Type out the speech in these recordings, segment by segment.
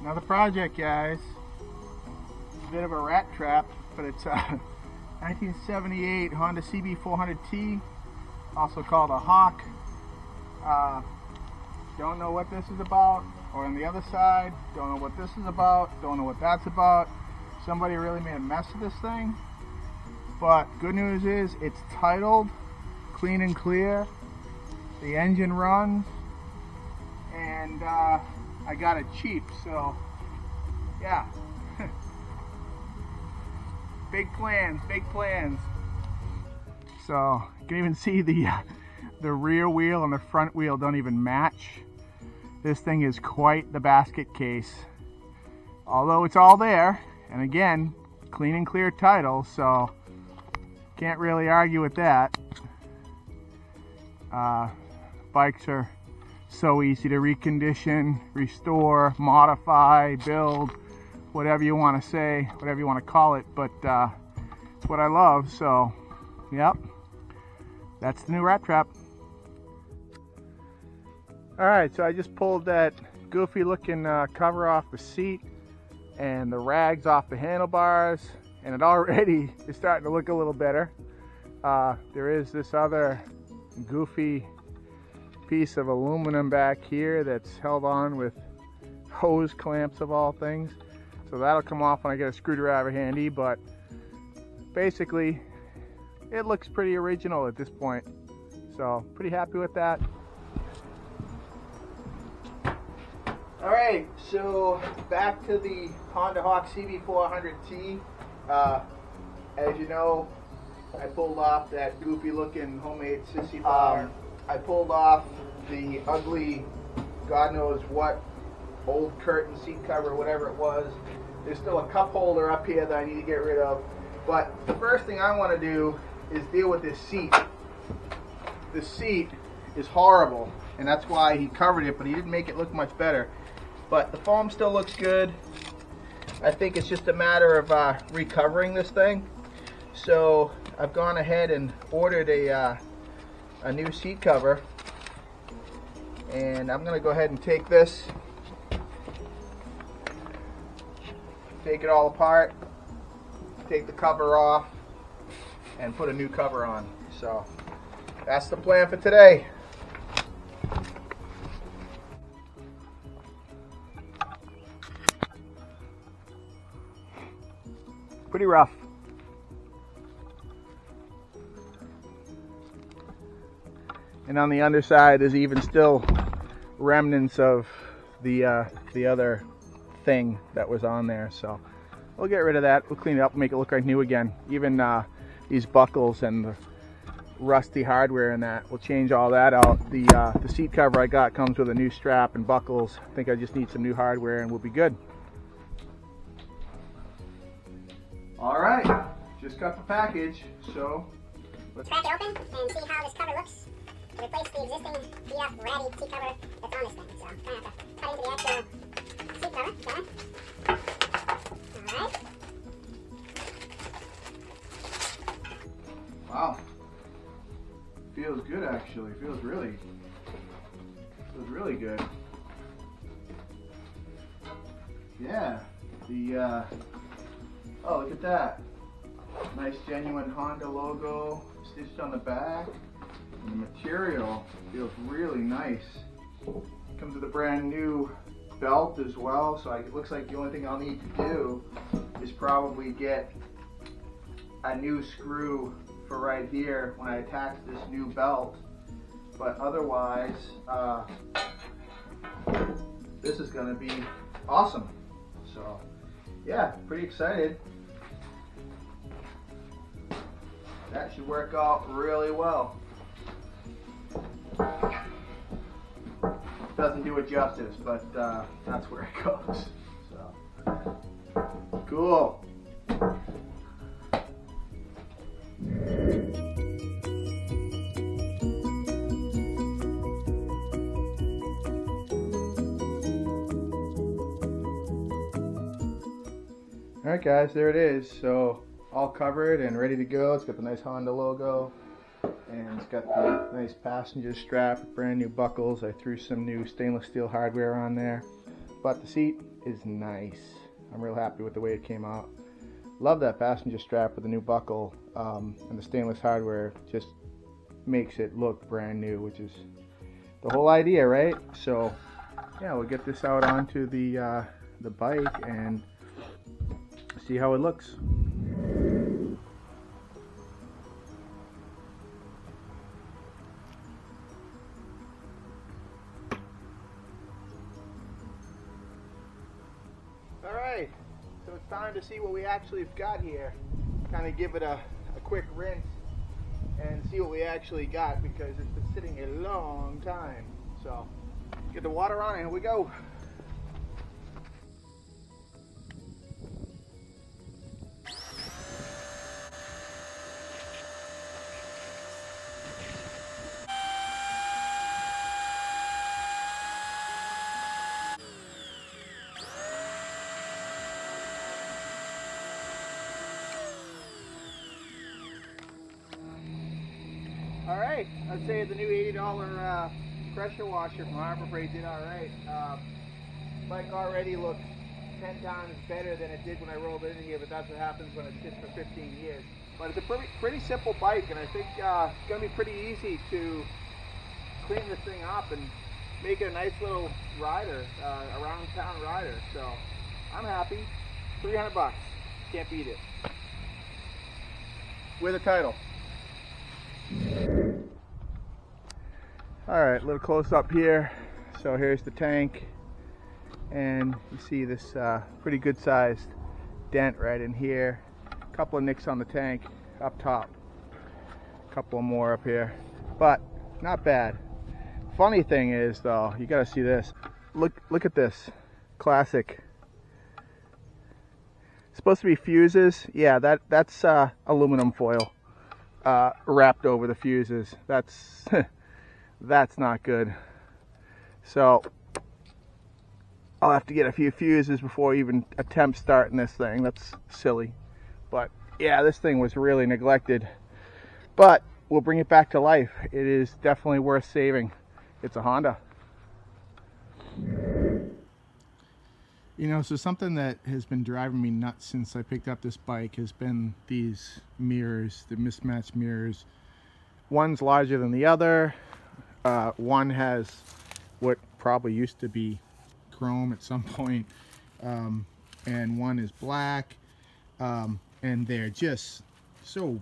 Another project, guys. It's a bit of a rat trap, but it's a 1978 Honda CB400T, also called a Hawk. Don't know what this is about. Or on the other side, don't know what this is about, don't know what that's about. Somebody really made a mess of this thing. But good news is it's titled, clean and clear. The engine runs, and I got it cheap, so yeah. Big plans, big plans. So you can even see the rear wheel and the front wheel don't even match. This thing is quite the basket case. Although it's all there, and again, clean and clear title, so can't really argue with that. Bikes are so easy to recondition, restore, modify, build, whatever you want to say, whatever you want to call it, but it's what I love, so yep, that's the new rat trap. Alright, so I just pulled that goofy looking cover off the seat and the rags off the handlebars, and it already is starting to look a little better. There is this other goofy piece of aluminum back here that's held on with hose clamps of all things, so that'll come off when I get a screwdriver handy, but basically it looks pretty original at this point, so pretty happy with that. Alright, so back to the Honda Hawk CB400T. As you know, I pulled off that goofy looking homemade sissy bar. I pulled off the ugly, God knows what, old curtain seat cover, whatever it was. There's still a cup holder up here that I need to get rid of. But the first thing I want to do is deal with this seat. This seat is horrible, and that's why he covered it, but he didn't make it look much better. But the foam still looks good. I think it's just a matter of recovering this thing. So I've gone ahead and ordered a new seat cover, and I'm going to go ahead and take this, take it all apart, take the cover off, and put a new cover on. So that's the plan for today. Pretty rough. And on the underside there's even still remnants of the other thing that was on there, so we'll get rid of that. We'll clean it up and make it look like new again. Even these buckles and the rusty hardware and that, we'll change all that out. The seat cover I got comes with a new strap and buckles. I think I just need some new hardware and we'll be good. Alright, just got the package, so let's crack it open and see how this cover looks. Replace the existing beat up ratty seat cover that's on this thing. So I'm going to have to cut into the actual seat cover. Okay. Alright. Wow. Feels good actually. Feels really good. Yeah. Oh, look at that. Nice genuine Honda logo stitched on the back. And the material feels really nice. Comes with a brand new belt as well, so it looks like the only thing I'll need to do is probably get a new screw for right here when I attach this new belt. But otherwise, this is going to be awesome. So yeah, pretty excited. That should work out really well. Doesn't do it justice, but that's where it goes. So cool. Alright guys, there it is. So all covered and ready to go. It's got the nice Honda logo, and it's got the nice passenger strap, brand new buckles. I threw some new stainless steel hardware on there, but the seat is nice. I'm real happy with the way it came out. Love that passenger strap with the new buckle, and the stainless hardware just makes it look brand new, which is the whole idea, right? So yeah, we'll get this out onto the bike and see how it looks. Alright, so it's time to see what we actually have got here. Kind of give it a quick rinse and see what we actually got, because it's been sitting a long time. So get the water on and here we go. Alright, I'd say the new $80 pressure washer from Harbor Freight did alright. Bike already looks 10 times better than it did when I rolled it in here, but that's what happens when it sits for 15 years. But it's a pretty simple bike, and I think it's going to be pretty easy to clean this thing up and make it a nice little rider, around town rider. So I'm happy. $300, can't beat it. With a title. Alright, a little close up here. So here's the tank, and you see this pretty good sized dent right in here. A couple of nicks on the tank up top, a couple more up here, but not bad. Funny thing is though, you gotta see this. Look at this. Classic. Supposed to be fuses. Yeah, that's aluminum foil wrapped over the fuses. That's that's not good. So I'll have to get a few fuses before I even attempt starting this thing. That's silly. But yeah, this thing was really neglected. But we'll bring it back to life. It is definitely worth saving. It's a Honda. You know, so something that has been driving me nuts since I picked up this bike has been these mirrors, the mismatched mirrors. One's larger than the other. One has what probably used to be chrome at some point, and one is black, and they're just so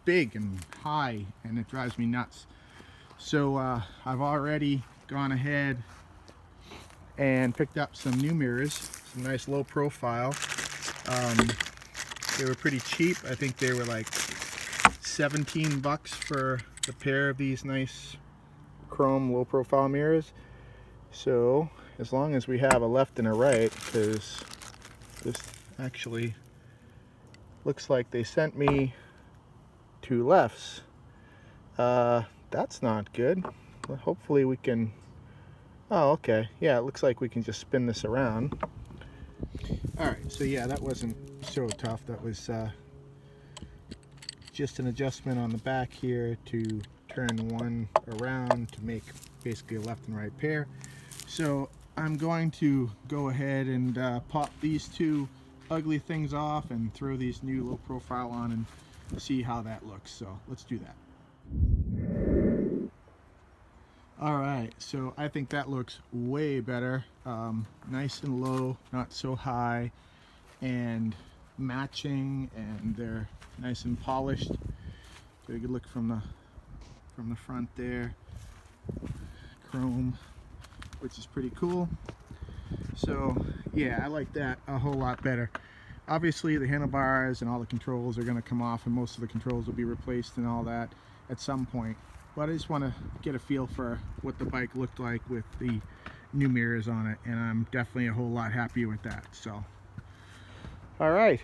big and high, and it drives me nuts. So I've already gone ahead and picked up some new mirrors, some nice low profile. They were pretty cheap. I think they were like 17 bucks for a pair of these nice chrome low profile mirrors. So as long as we have a left and a right, because this actually looks like they sent me two lefts. That's not good. Hopefully we can. Oh, okay. Yeah, it looks like we can just spin this around. Alright, so yeah, that wasn't so tough. That was just an adjustment on the back here to turn one around to make basically a left and right pair. So I'm going to go ahead and pop these two ugly things off and throw these new low profile on and see how that looks. So let's do that. Alright, so I think that looks way better. Nice and low, not so high, and matching, and they're nice and polished. Get a good look from the front there. Chrome, which is pretty cool. So yeah, I like that a whole lot better. Obviously the handlebars and all the controls are going to come off, and most of the controls will be replaced and all that at some point. But I just want to get a feel for what the bike looked like with the new mirrors on it, and I'm definitely a whole lot happier with that. So all right,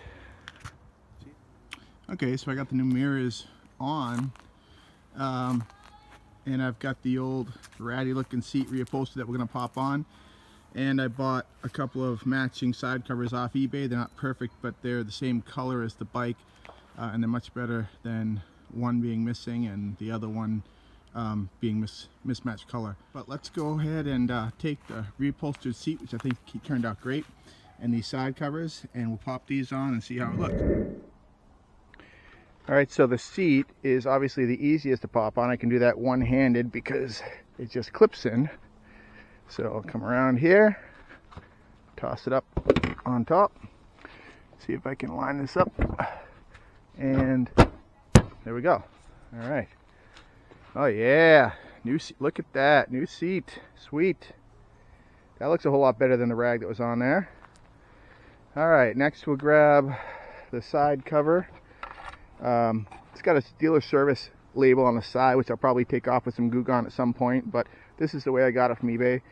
okay, so I got the new mirrors on, and I've got the old ratty looking seat reupholstered that we're going to pop on, and I bought a couple of matching side covers off eBay. They're not perfect, but they're the same color as the bike, and they're much better than one being missing and the other one being mismatched color. But let's go ahead and take the reupholstered seat, which I think turned out great, and these side covers, and we'll pop these on and see how it looks. Alright, so the seat is obviously the easiest to pop on. I can do that one-handed because it just clips in. So I'll come around here, toss it up on top, see if I can line this up, and there we go. Alright. Oh yeah, new seat. Look at that, new seat. Sweet. That looks a whole lot better than the rag that was on there. Alright, next we'll grab the side cover. It's got a dealer service label on the side, which I'll probably take off with some Goo Gone at some point, but this is the way I got it from eBay.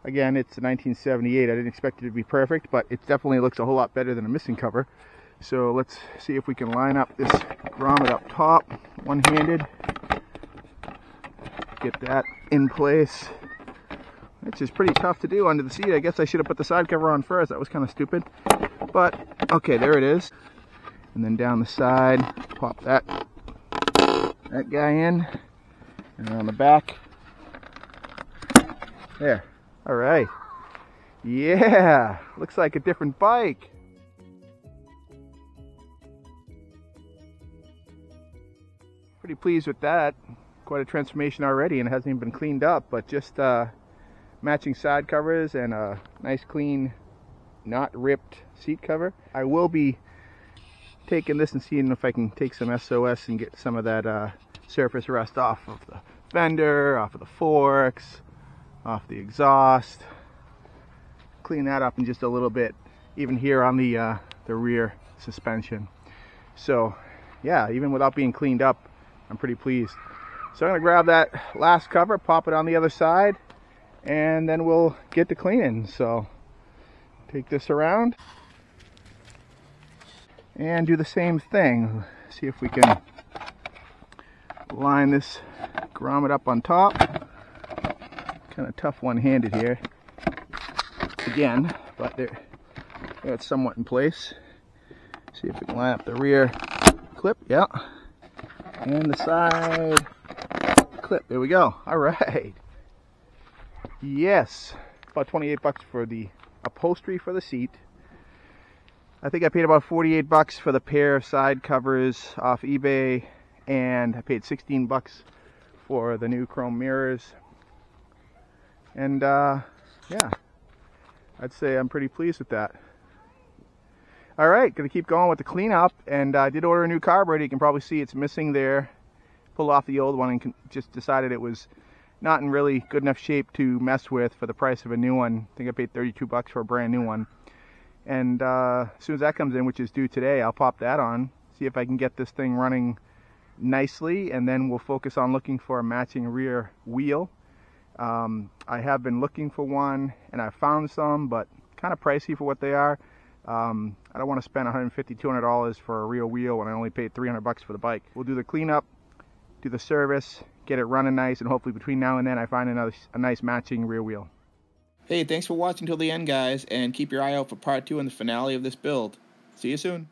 Again, it's a 1978. I didn't expect it to be perfect, but it definitely looks a whole lot better than a missing cover. So let's see if we can line up this grommet up top, one-handed. Get that in place. Which is pretty tough to do under the seat. I guess I should have put the side cover on first. That was kind of stupid. But, okay, there it is. And then down the side, pop that guy in. And on the back. There. Alright. Yeah! Looks like a different bike. Pretty pleased with that. Quite a transformation already, and it hasn't even been cleaned up, but just matching side covers and a nice clean, not ripped seat cover. I will be taking this and seeing if I can take some SOS and get some of that surface rust off of the fender, off of the forks, off the exhaust. Clean that up in just a little bit, even here on the rear suspension. So yeah, even without being cleaned up, I'm pretty pleased. So I'm going to grab that last cover, pop it on the other side, and then we'll get to cleaning. So take this around and do the same thing. See if we can line this grommet up on top. Kind of tough one-handed here again, but there it's somewhat in place. See if we can line up the rear clip, yeah, and the side clip. There we go. All right. Yes, about 28 bucks for the upholstery for the seat. I think I paid about 48 bucks for the pair of side covers off eBay, and I paid 16 bucks for the new chrome mirrors. And yeah, I'd say I'm pretty pleased with that. All right, gonna keep going with the cleanup, and I did order a new carburetor. You can probably see it's missing there. Pulled off the old one and just decided it was not in really good enough shape to mess with for the price of a new one. I think I paid 32 bucks for a brand new one. And as soon as that comes in, which is due today, I'll pop that on, see if I can get this thing running nicely, and then we'll focus on looking for a matching rear wheel. I have been looking for one, and I found some, but kind of pricey for what they are. I don't want to spend $150, $200 for a real wheel when I only paid 300 bucks for the bike. We'll do the cleanup, do the service, get it running nice, and hopefully between now and then I find a nice matching rear wheel. Hey, thanks for watching till the end, guys, and keep your eye out for part 2 and the finale of this build. See you soon.